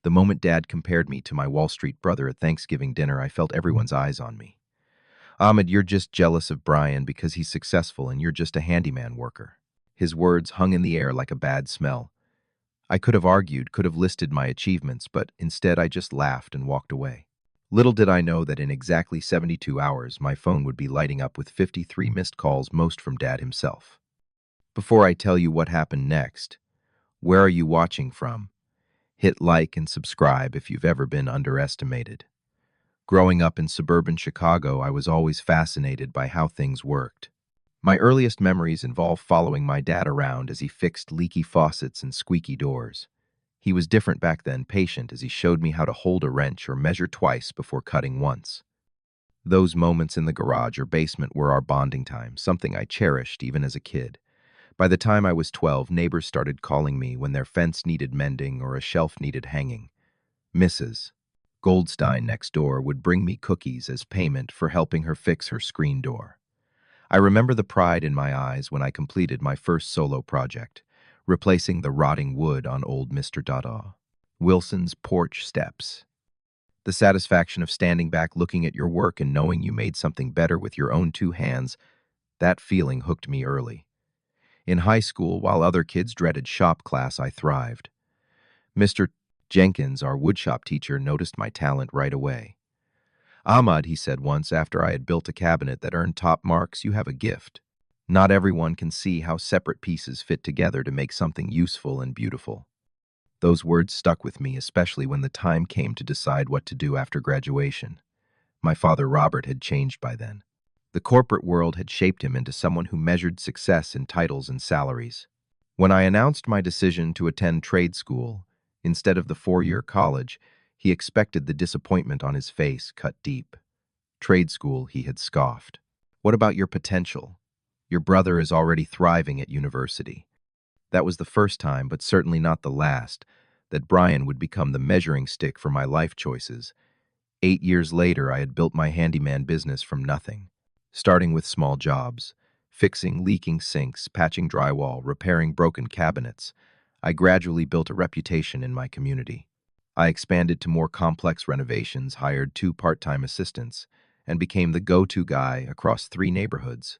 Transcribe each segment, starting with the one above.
The moment Dad compared me to my Wall Street brother at Thanksgiving dinner, I felt everyone's eyes on me. Ahmed, you're just jealous of Brian because he's successful and you're just a handyman worker. His words hung in the air like a bad smell. I could have argued, could have listed my achievements, but instead I just laughed and walked away. Little did I know that in exactly 72 hours, my phone would be lighting up with 53 missed calls, most from Dad himself. Before I tell you what happened next, where are you watching from? Hit like and subscribe if you've ever been underestimated. Growing up in suburban Chicago, I was always fascinated by how things worked. My earliest memories involve following my dad around as he fixed leaky faucets and squeaky doors. He was different back then, patient as he showed me how to hold a wrench or measure twice before cutting once. Those moments in the garage or basement were our bonding time, something I cherished even as a kid. By the time I was 12, neighbors started calling me when their fence needed mending or a shelf needed hanging. Mrs. Goldstein next door would bring me cookies as payment for helping her fix her screen door. I remember the pride in my eyes when I completed my first solo project, replacing the rotting wood on old Mr. Dada Wilson's porch steps. The satisfaction of standing back looking at your work and knowing you made something better with your own two hands, that feeling hooked me early. In high school, while other kids dreaded shop class, I thrived. Mr. Jenkins, our woodshop teacher, noticed my talent right away. Ahmad, he said once after I had built a cabinet that earned top marks, you have a gift. Not everyone can see how separate pieces fit together to make something useful and beautiful. Those words stuck with me, especially when the time came to decide what to do after graduation. My father, Robert, had changed by then. The corporate world had shaped him into someone who measured success in titles and salaries. When I announced my decision to attend trade school, instead of the four-year college, he expected the disappointment on his face cut deep. Trade school, he had scoffed. What about your potential? Your brother is already thriving at university. That was the first time, but certainly not the last, that Brian would become the measuring stick for my life choices. 8 years later, I had built my handyman business from nothing, starting with small jobs, fixing leaking sinks, patching drywall, repairing broken cabinets. I gradually built a reputation in my community. I expanded to more complex renovations, hired 2 part-time assistants, and became the go-to guy across 3 neighborhoods.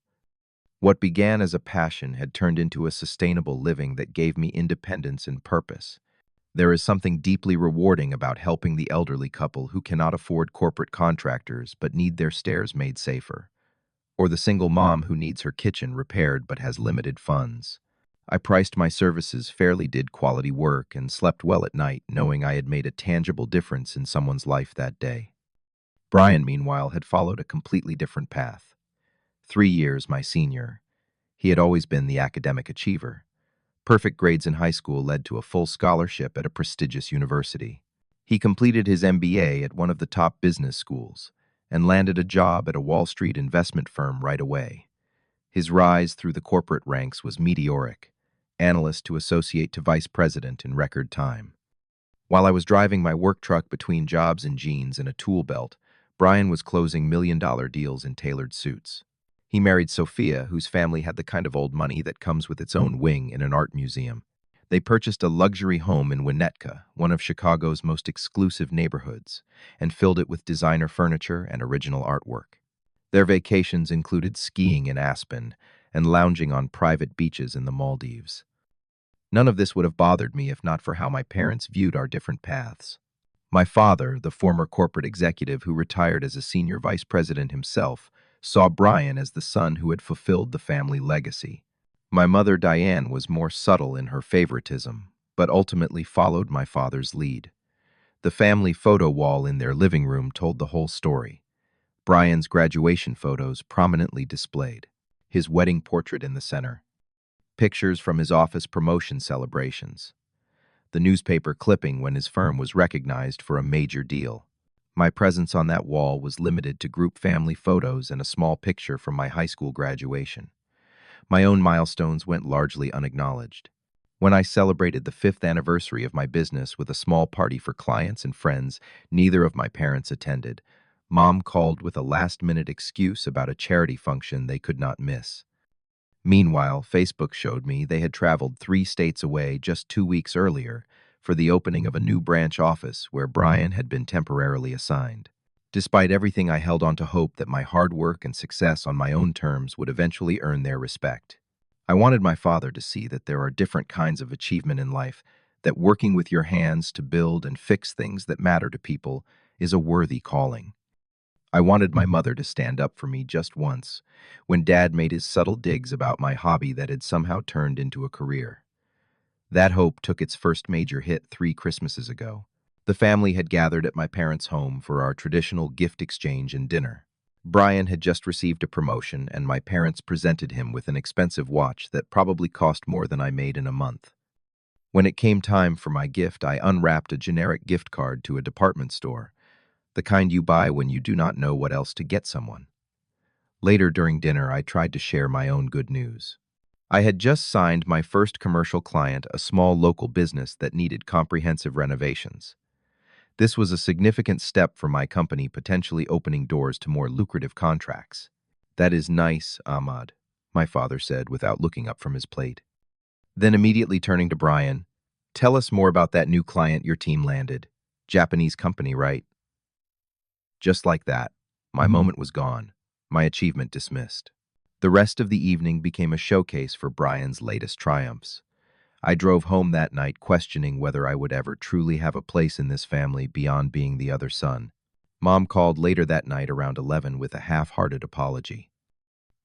What began as a passion had turned into a sustainable living that gave me independence and purpose. There is something deeply rewarding about helping the elderly couple who cannot afford corporate contractors but need their stairs made safer, or the single mom who needs her kitchen repaired but has limited funds. I priced my services fairly, did quality work, and slept well at night, knowing I had made a tangible difference in someone's life that day. Brian, meanwhile, had followed a completely different path. 3 years my senior, he had always been the academic achiever. Perfect grades in high school led to a full scholarship at a prestigious university. He completed his MBA at one of the top business schools and landed a job at a Wall Street investment firm right away. His rise through the corporate ranks was meteoric, analyst to associate to vice president in record time. While I was driving my work truck between jobs and jeans and a tool belt, Brian was closing million-dollar deals in tailored suits. He married Sophia, whose family had the kind of old money that comes with its own wing in an art museum. They purchased a luxury home in Winnetka, one of Chicago's most exclusive neighborhoods, and filled it with designer furniture and original artwork. Their vacations included skiing in Aspen and lounging on private beaches in the Maldives. None of this would have bothered me if not for how my parents viewed our different paths. My father, the former corporate executive who retired as a senior vice president himself, saw Brian as the son who had fulfilled the family legacy. My mother, Diane, was more subtle in her favoritism, but ultimately followed my father's lead. The family photo wall in their living room told the whole story. Brian's graduation photos prominently displayed, his wedding portrait in the center, pictures from his office promotion celebrations, the newspaper clipping when his firm was recognized for a major deal. My presence on that wall was limited to group family photos and a small picture from my high school graduation. My own milestones went largely unacknowledged. When I celebrated the 5th anniversary of my business with a small party for clients and friends, neither of my parents attended. Mom called with a last-minute excuse about a charity function they could not miss. Meanwhile, Facebook showed me they had traveled 3 states away just 2 weeks earlier, for the opening of a new branch office where Brian had been temporarily assigned. Despite everything, I held on to hope that my hard work and success on my own terms would eventually earn their respect. I wanted my father to see that there are different kinds of achievement in life, that working with your hands to build and fix things that matter to people is a worthy calling. I wanted my mother to stand up for me just once, when Dad made his subtle digs about my hobby that had somehow turned into a career. That hope took its first major hit 3 Christmases ago. The family had gathered at my parents' home for our traditional gift exchange and dinner. Brian had just received a promotion, and my parents presented him with an expensive watch that probably cost more than I made in a month. When it came time for my gift, I unwrapped a generic gift card to a department store, the kind you buy when you do not know what else to get someone. Later during dinner, I tried to share my own good news. I had just signed my first commercial client, a small local business that needed comprehensive renovations. This was a significant step for my company, potentially opening doors to more lucrative contracts. "That is nice, Ahmad," my father said without looking up from his plate. Then immediately turning to Brian, "Tell us more about that new client your team landed. Japanese company, right?" Just like that, my moment was gone, my achievement dismissed. The rest of the evening became a showcase for Brian's latest triumphs. I drove home that night questioning whether I would ever truly have a place in this family beyond being the other son. Mom called later that night around 11 with a half-hearted apology.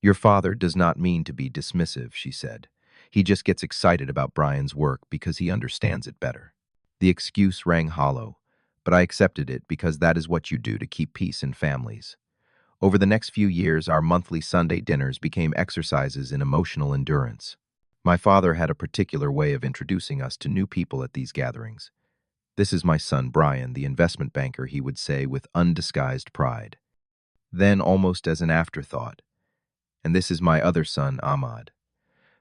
"Your father does not mean to be dismissive," she said. "He just gets excited about Brian's work because he understands it better." The excuse rang hollow, but I accepted it because that is what you do to keep peace in families. Over the next few years, our monthly Sunday dinners became exercises in emotional endurance. My father had a particular way of introducing us to new people at these gatherings. "This is my son, Brian, the investment banker," he would say with undisguised pride. Then, almost as an afterthought, "And this is my other son, Ahmad."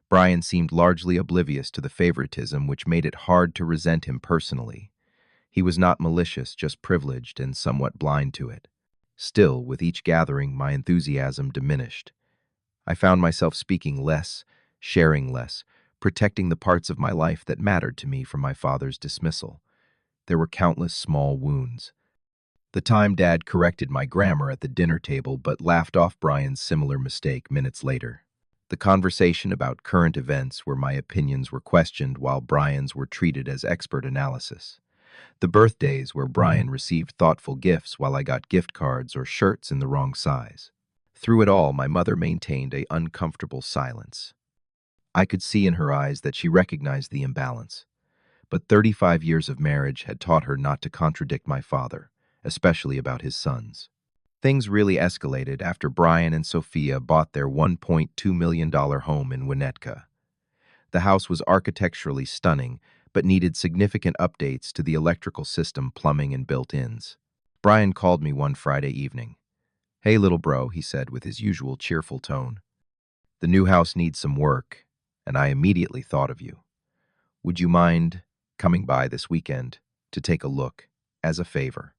Brian seemed largely oblivious to the favoritism, which made it hard to resent him personally. He was not malicious, just privileged and somewhat blind to it. Still, with each gathering, my enthusiasm diminished. I found myself speaking less, sharing less, protecting the parts of my life that mattered to me from my father's dismissal. There were countless small wounds. The time Dad corrected my grammar at the dinner table but laughed off Brian's similar mistake minutes later. The conversation about current events where my opinions were questioned while Brian's were treated as expert analysis. The birthdays where Brian received thoughtful gifts while I got gift cards or shirts in the wrong size. Through it all, my mother maintained an uncomfortable silence. I could see in her eyes that she recognized the imbalance. But 35 years of marriage had taught her not to contradict my father, especially about his sons. Things really escalated after Brian and Sophia bought their $1.2 million home in Winnetka. The house was architecturally stunning, but needed significant updates to the electrical system, plumbing, and built-ins. Brian called me one Friday evening. "Hey, little bro," he said with his usual cheerful tone. "The new house needs some work, and I immediately thought of you. Would you mind coming by this weekend to take a look, as a favor?"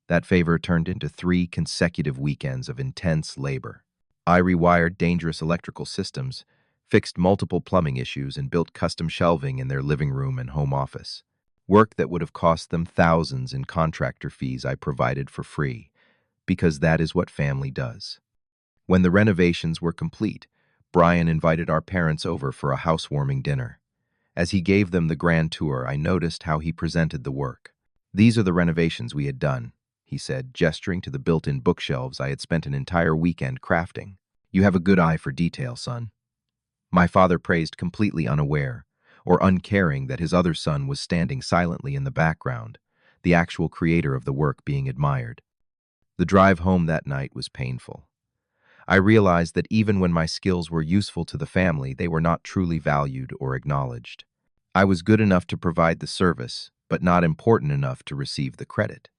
That favor turned into 3 consecutive weekends of intense labor. I rewired dangerous electrical systems, fixed multiple plumbing issues, and built custom shelving in their living room and home office. Work that would have cost them thousands in contractor fees I provided for free, because that is what family does. When the renovations were complete, Brian invited our parents over for a housewarming dinner. As he gave them the grand tour, I noticed how he presented the work. "These are the renovations we had done," he said, gesturing to the built-in bookshelves I had spent an entire weekend crafting. "You have a good eye for detail, son." My father praised, completely unaware, or uncaring that his other son was standing silently in the background, the actual creator of the work being admired. The drive home that night was painful. I realized that even when my skills were useful to the family, they were not truly valued or acknowledged. I was good enough to provide the service, but not important enough to receive the credit.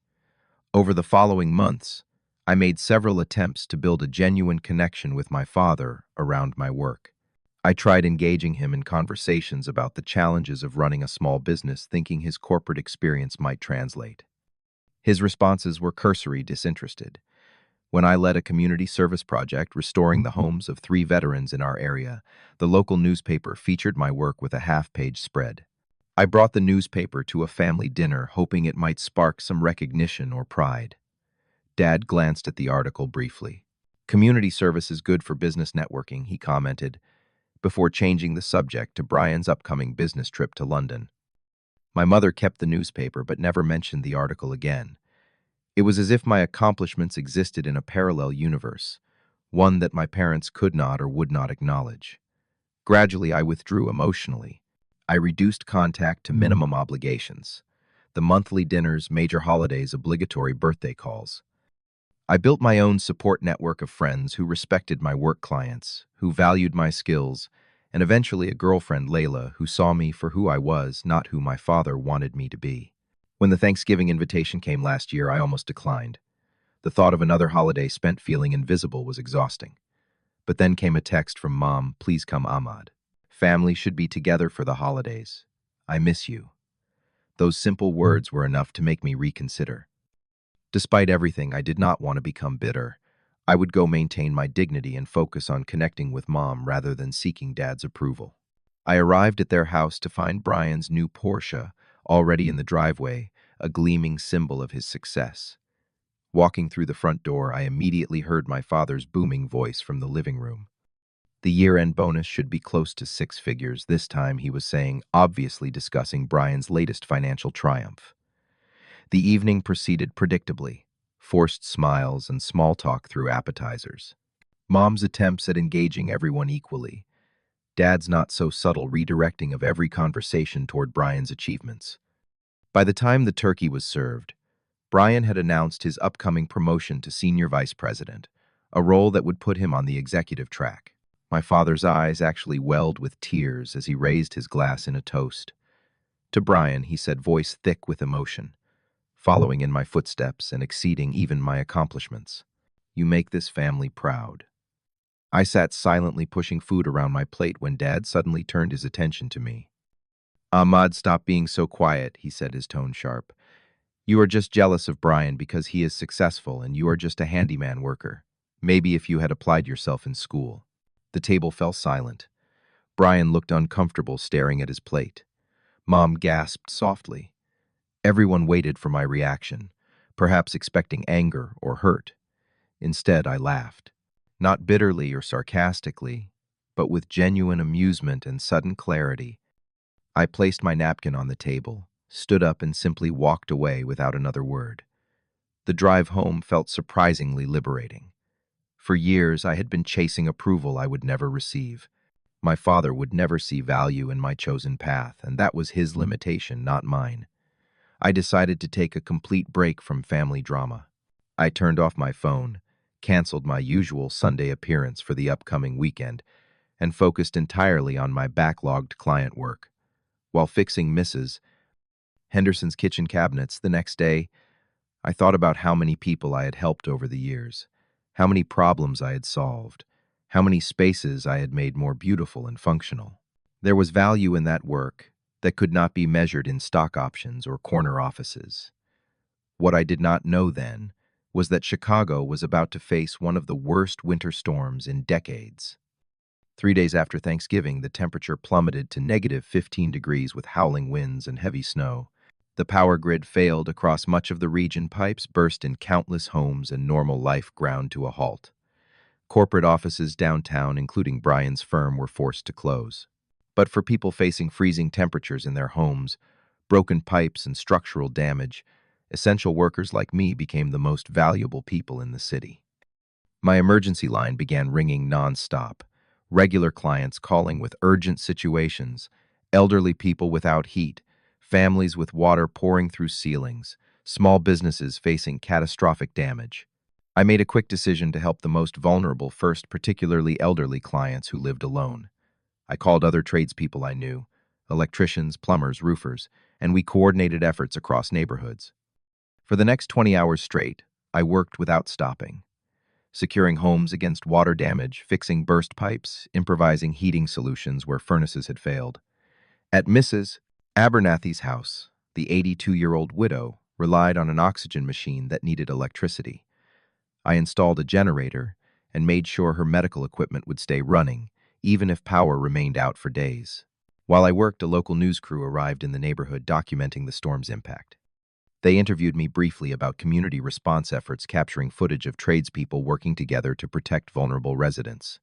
Over the following months, I made several attempts to build a genuine connection with my father around my work. I tried engaging him in conversations about the challenges of running a small business, thinking his corporate experience might translate. His responses were cursory, disinterested. When I led a community service project restoring the homes of 3 veterans in our area, the local newspaper featured my work with a half-page spread. I brought the newspaper to a family dinner, hoping it might spark some recognition or pride. Dad glanced at the article briefly. Community service is good for business networking, he commented, before changing the subject to Brian's upcoming business trip to London. My mother kept the newspaper but never mentioned the article again. It was as if my accomplishments existed in a parallel universe, one that my parents could not or would not acknowledge. Gradually, I withdrew emotionally. I reduced contact to minimum obligations. The monthly dinners, major holidays, obligatory birthday calls. I built my own support network of friends who respected my work clients, who valued my skills, and eventually a girlfriend, Layla, who saw me for who I was, not who my father wanted me to be. When the Thanksgiving invitation came last year, I almost declined. The thought of another holiday spent feeling invisible was exhausting. But then came a text from Mom, "Please come, Ahmad. Family should be together for the holidays. I miss you." Those simple words were enough to make me reconsider. Despite everything, I did not want to become bitter. I would go maintain my dignity and focus on connecting with Mom rather than seeking Dad's approval. I arrived at their house to find Brian's new Porsche already in the driveway, a gleaming symbol of his success. Walking through the front door, I immediately heard my father's booming voice from the living room. The year-end bonus should be close to 6 figures, this time he was saying, obviously discussing Brian's latest financial triumph. The evening proceeded predictably, forced smiles and small talk through appetizers. Mom's attempts at engaging everyone equally. Dad's not so subtle redirecting of every conversation toward Brian's achievements. By the time the turkey was served, Brian had announced his upcoming promotion to senior vice president, a role that would put him on the executive track. My father's eyes actually welled with tears as he raised his glass in a toast. To Brian, he said, voice thick with emotion, following in my footsteps and exceeding even my accomplishments. "You make this family proud." I sat silently pushing food around my plate when Dad suddenly turned his attention to me. "Ahmad, stop being so quiet," he said, his tone sharp. "You are just jealous of Brian because he is successful and you are just a handyman worker. Maybe if you had applied yourself in school." The table fell silent. Brian looked uncomfortable, staring at his plate. Mom gasped softly. Everyone waited for my reaction, perhaps expecting anger or hurt. Instead, I laughed. Not bitterly or sarcastically, but with genuine amusement and sudden clarity. I placed my napkin on the table, stood up, and simply walked away without another word. The drive home felt surprisingly liberating. For years, I had been chasing approval I would never receive. My father would never see value in my chosen path, and that was his limitation, not mine. I decided to take a complete break from family drama. I turned off my phone, canceled my usual Sunday appearance for the upcoming weekend, and focused entirely on my backlogged client work. While fixing Mrs. Henderson's kitchen cabinets the next day, I thought about how many people I had helped over the years, how many problems I had solved, how many spaces I had made more beautiful and functional. There was value in that work that could not be measured in stock options or corner offices. What I did not know then was that Chicago was about to face one of the worst winter storms in decades. 3 days after Thanksgiving, the temperature plummeted to -15 degrees with howling winds and heavy snow. The power grid failed across much of the region, pipes burst in countless homes, and normal life ground to a halt. Corporate offices downtown, including Brian's firm, were forced to close. But for people facing freezing temperatures in their homes, broken pipes, and structural damage, essential workers like me became the most valuable people in the city. My emergency line began ringing nonstop, regular clients calling with urgent situations, elderly people without heat, families with water pouring through ceilings, small businesses facing catastrophic damage. I made a quick decision to help the most vulnerable first, particularly elderly clients who lived alone. I called other tradespeople I knew, electricians, plumbers, roofers, and we coordinated efforts across neighborhoods. For the next 20 hours straight, I worked without stopping, securing homes against water damage, fixing burst pipes, improvising heating solutions where furnaces had failed. At Mrs. Abernathy's house, the 82-year-old widow relied on an oxygen machine that needed electricity. I installed a generator and made sure her medical equipment would stay running, even if power remained out for days. While I worked, a local news crew arrived in the neighborhood documenting the storm's impact. They interviewed me briefly about community response efforts capturing footage of tradespeople working together to protect vulnerable residents.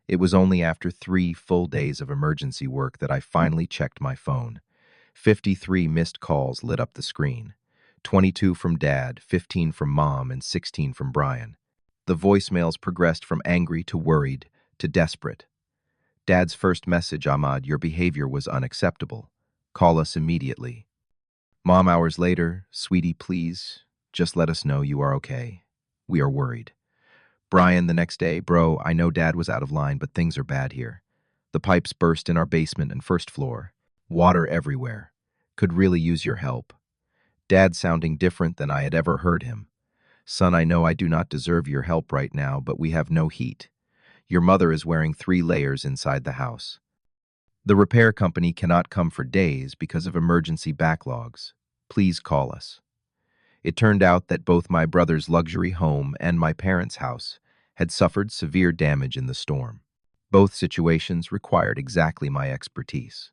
It was only after 3 full days of emergency work that I finally checked my phone. 53 missed calls lit up the screen. 22 from Dad, 15 from Mom, and 16 from Brian. The voicemails progressed from angry to worried to desperate. Dad's first message, Ahmad, your behavior was unacceptable. Call us immediately. Mom, hours later, sweetie, please, just let us know you are okay. We are worried. Brian, the next day, bro, I know Dad was out of line, but things are bad here. The pipes burst in our basement and first floor. Water everywhere. Could really use your help. Dad sounding different than I had ever heard him. Son, I know I do not deserve your help right now, but we have no heat. Your mother is wearing 3 layers inside the house. The repair company cannot come for days because of emergency backlogs. Please call us. It turned out that both my brother's luxury home and my parents' house had suffered severe damage in the storm. Both situations required exactly my expertise.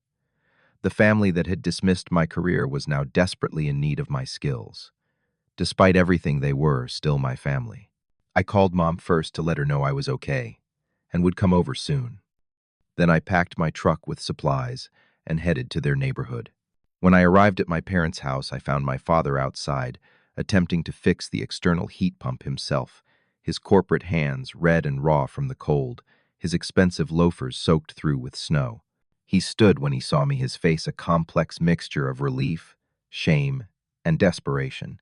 The family that had dismissed my career was now desperately in need of my skills. Despite everything, they were still my family. I called Mom first to let her know I was okay and would come over soon. Then I packed my truck with supplies and headed to their neighborhood. When I arrived at my parents' house, I found my father outside, attempting to fix the external heat pump himself, his corporate hands red and raw from the cold, his expensive loafers soaked through with snow. He stood when he saw me, his face a complex mixture of relief, shame, and desperation.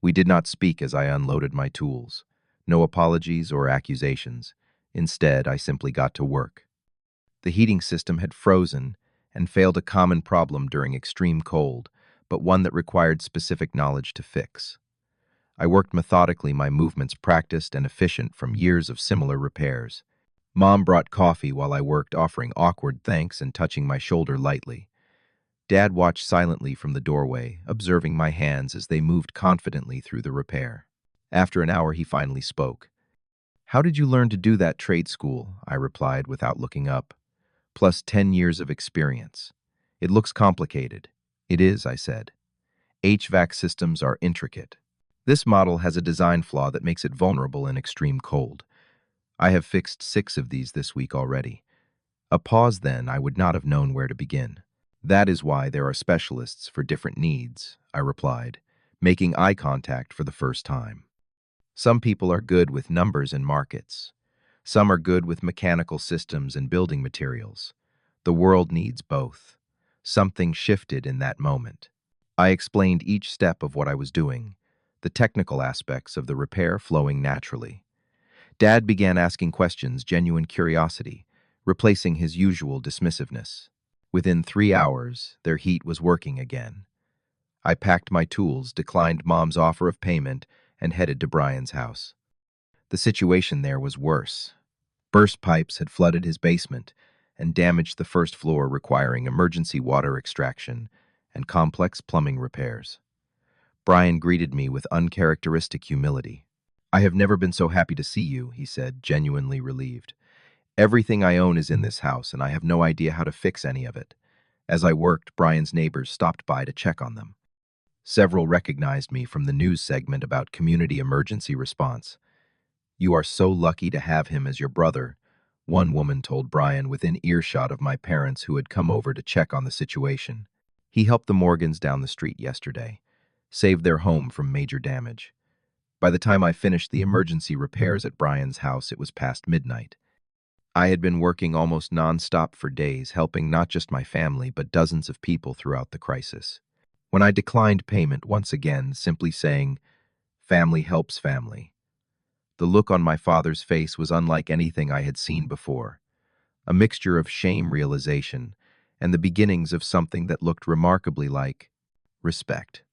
We did not speak as I unloaded my tools. No apologies or accusations. Instead, I simply got to work. The heating system had frozen and failed, a common problem during extreme cold, but one that required specific knowledge to fix. I worked methodically, my movements practiced and efficient from years of similar repairs. Mom brought coffee while I worked, offering awkward thanks and touching my shoulder lightly. Dad watched silently from the doorway, observing my hands as they moved confidently through the repair. After an hour, he finally spoke. How did you learn to do that? Trade school, I replied without looking up. Plus 10 years of experience. It looks complicated. It is, I said. HVAC systems are intricate. This model has a design flaw that makes it vulnerable in extreme cold. I have fixed 6 of these this week already. A pause, then I would not have known where to begin. That is why there are specialists for different needs, I replied, making eye contact for the first time. Some people are good with numbers and markets. Some are good with mechanical systems and building materials. The world needs both. Something shifted in that moment. I explained each step of what I was doing, the technical aspects of the repair flowing naturally. Dad began asking questions, genuine curiosity, replacing his usual dismissiveness. Within 3 hours, their heat was working again. I packed my tools, declined Mom's offer of payment, and headed to Brian's house. The situation there was worse. Burst pipes had flooded his basement and damaged the first floor, requiring emergency water extraction and complex plumbing repairs. Brian greeted me with uncharacteristic humility. I have never been so happy to see you, he said, genuinely relieved. Everything I own is in this house, and I have no idea how to fix any of it. As I worked, Brian's neighbors stopped by to check on them. Several recognized me from the news segment about community emergency response. You are so lucky to have him as your brother, one woman told Brian within earshot of my parents who had come over to check on the situation. He helped the Morgans down the street yesterday, saved their home from major damage. By the time I finished the emergency repairs at Brian's house, it was past midnight. I had been working almost nonstop for days, helping not just my family, but dozens of people throughout the crisis. When I declined payment once again, simply saying, "Family helps family," the look on my father's face was unlike anything I had seen before, a mixture of shame, realization, and the beginnings of something that looked remarkably like respect.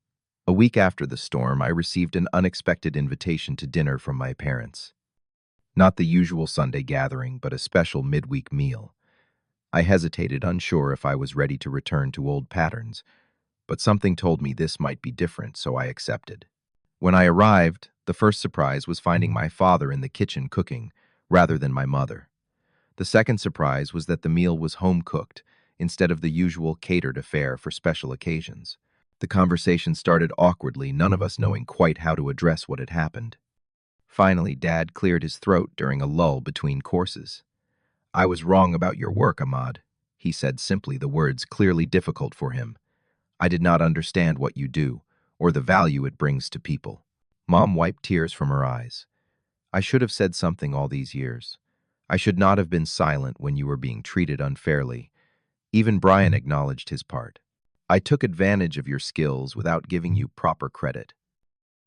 A week after the storm, I received an unexpected invitation to dinner from my parents. Not the usual Sunday gathering, but a special midweek meal. I hesitated, unsure if I was ready to return to old patterns, but something told me this might be different, so I accepted. When I arrived, the first surprise was finding my father in the kitchen cooking, rather than my mother. The second surprise was that the meal was home-cooked, instead of the usual catered affair for special occasions. The conversation started awkwardly, none of us knowing quite how to address what had happened. Finally, Dad cleared his throat during a lull between courses. "I was wrong about your work, Ahmad," he said simply, the words clearly difficult for him. "I did not understand what you do, or the value it brings to people." Mom wiped tears from her eyes. "I should have said something all these years. I should not have been silent when you were being treated unfairly." Even Brian acknowledged his part. "I took advantage of your skills without giving you proper credit.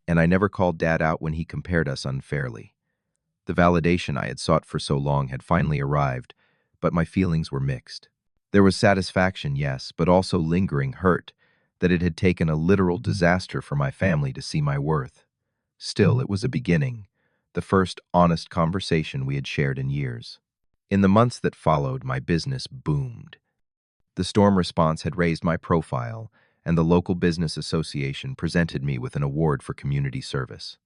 And I never called Dad out when he compared us unfairly." The validation I had sought for so long had finally arrived, but my feelings were mixed. There was satisfaction, yes, but also lingering hurt that it had taken a literal disaster for my family to see my worth. Still, it was a beginning, the first honest conversation we had shared in years. In the months that followed, my business boomed. The storm response had raised my profile, and the local business association presented me with an award for community service.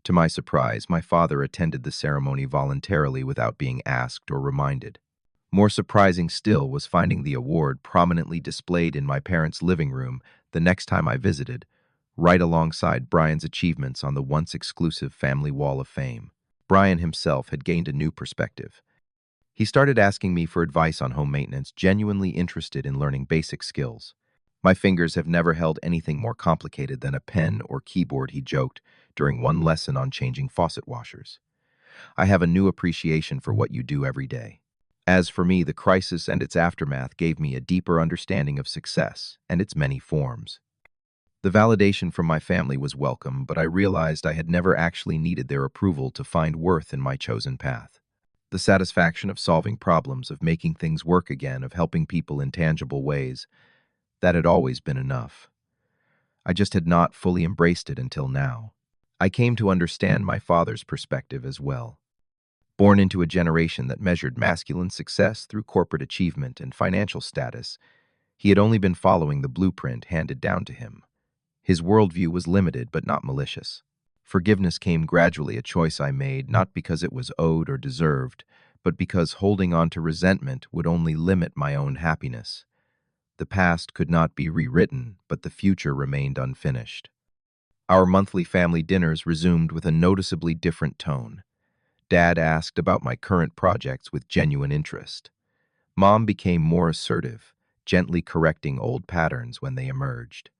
To my surprise, my father attended the ceremony voluntarily without being asked or reminded. More surprising still was finding the award prominently displayed in my parents' living room the next time I visited, right alongside Brian's achievements on the once exclusive family wall of fame. Brian himself had gained a new perspective. He started asking me for advice on home maintenance, genuinely interested in learning basic skills. "My fingers have never held anything more complicated than a pen or keyboard," he joked during one lesson on changing faucet washers. "I have a new appreciation for what you do every day." As for me, the crisis and its aftermath gave me a deeper understanding of success and its many forms. The validation from my family was welcome, but I realized I had never actually needed their approval to find worth in my chosen path. The satisfaction of solving problems, of making things work again, of helping people in tangible ways, that had always been enough. I just had not fully embraced it until now. I came to understand my father's perspective as well. Born into a generation that measured masculine success through corporate achievement and financial status, he had only been following the blueprint handed down to him. His worldview was limited but not malicious. Forgiveness came gradually, a choice I made, not because it was owed or deserved, but because holding on to resentment would only limit my own happiness. The past could not be rewritten, but the future remained unfinished. Our monthly family dinners resumed with a noticeably different tone. Dad asked about my current projects with genuine interest. Mom became more assertive, gently correcting old patterns when they emerged.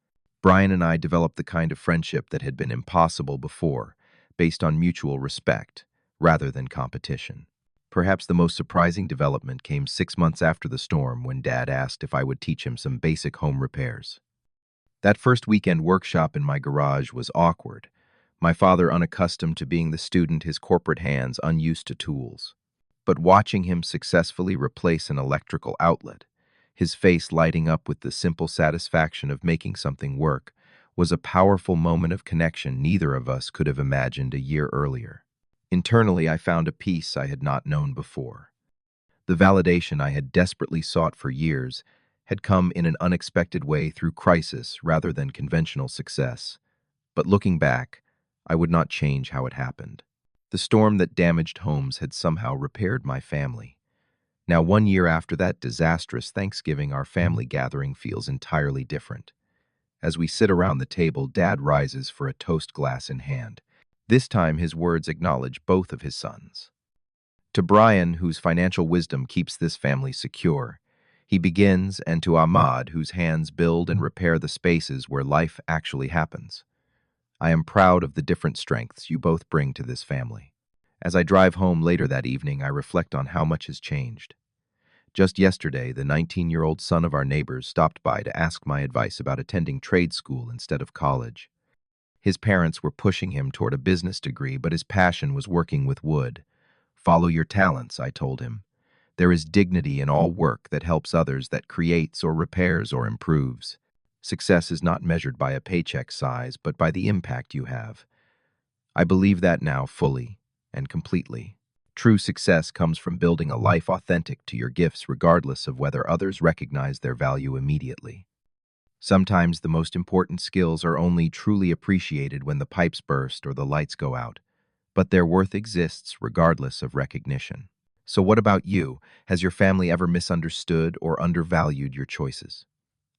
Brian and I developed the kind of friendship that had been impossible before, based on mutual respect, rather than competition. Perhaps the most surprising development came 6 months after the storm, when Dad asked if I would teach him some basic home repairs. That first weekend workshop in my garage was awkward, my father unaccustomed to being the student, his corporate hands unused to tools. But watching him successfully replace an electrical outlet, his face lighting up with the simple satisfaction of making something work, was a powerful moment of connection neither of us could have imagined a year earlier. Internally, I found a peace I had not known before. The validation I had desperately sought for years had come in an unexpected way through crisis rather than conventional success. But looking back, I would not change how it happened. The storm that damaged homes had somehow repaired my family. Now, 1 year after that disastrous Thanksgiving, our family gathering feels entirely different. As we sit around the table, Dad rises for a toast glass in hand. This time, his words acknowledge both of his sons. To Brian, whose financial wisdom keeps this family secure, he begins, and to Ahmad, whose hands build and repair the spaces where life actually happens. "I am proud of the different strengths you both bring to this family." As I drive home later that evening, I reflect on how much has changed. Just yesterday, the 19-year-old son of our neighbors stopped by to ask my advice about attending trade school instead of college. His parents were pushing him toward a business degree, but his passion was working with wood. "Follow your talents," I told him. "There is dignity in all work that helps others, that creates or repairs or improves. Success is not measured by a paycheck size, but by the impact you have." I believe that now fully and completely. True success comes from building a life authentic to your gifts, regardless of whether others recognize their value immediately. Sometimes the most important skills are only truly appreciated when the pipes burst or the lights go out, but their worth exists regardless of recognition. So what about you? Has your family ever misunderstood or undervalued your choices?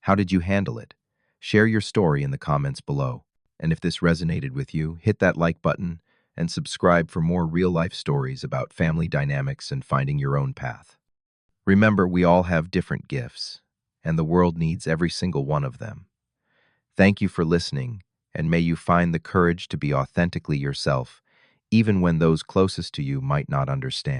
How did you handle it? Share your story in the comments below. And if this resonated with you, hit that like button and subscribe for more real-life stories about family dynamics and finding your own path. Remember, we all have different gifts, and the world needs every single one of them. Thank you for listening, and may you find the courage to be authentically yourself, even when those closest to you might not understand.